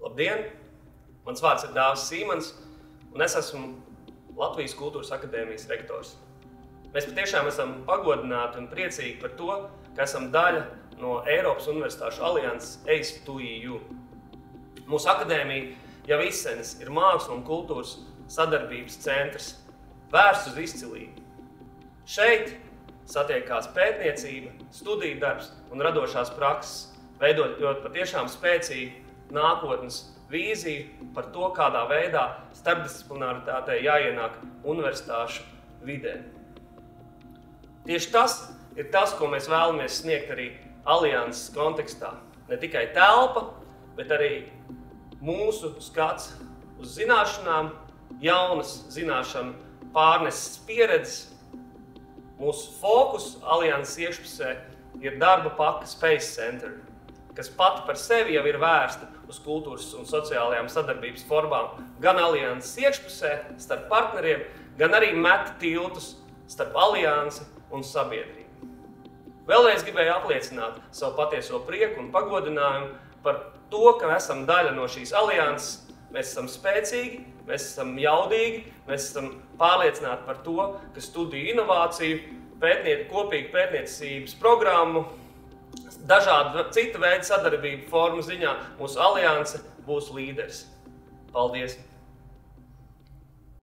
Labdien! Mans vārds ir Dāvis Sīmans, un es esmu Latvijas Kultūras akadēmijas rektors. Mēs patiešām esam pagodināti un priecīgi par to, ka esam daļa no Eiropas Universitāšu alianses ACE2EU. Mūsu akadēmija jau izsenis ir mākslu un kultūras sadarbības centrs, vērsts uz izcilību. Šeit satiekās pētniecība, studiju darbs un radošās prakses, veidojot patiešām spēcīgu nākotnes vīziju par to, kādā veidā starpdisciplinaritātei jāienāk universitāšu vidē. Tieši tas ir tas, ko mēs vēlamies sniegt arī alianses kontekstā. Ne tikai telpa, bet arī mūsu skats uz zināšanām, jaunas zināšanu pārneses pieredzes. Mūsu fokus alianses iekšpusē ir darba paka Space Center, kas pati par sevi jau ir vērsta uz kultūras un sociālajām sadarbības formām gan alianses iekšpusē starp partneriem, gan arī met tiltus starp aliansi un sabiedrību. Vēlreiz gribēju apliecināt savu patieso prieku un pagodinājumu par to, ka esam daļa no šīs alianses. Mēs esam spēcīgi, mēs esam jaudīgi, mēs esam pārliecināti par to, ka studiju inovāciju, kopīgu pētniecības programmu, dažādu cita veida sadarbību formu ziņā mūsu alianse būs līderis. Paldies!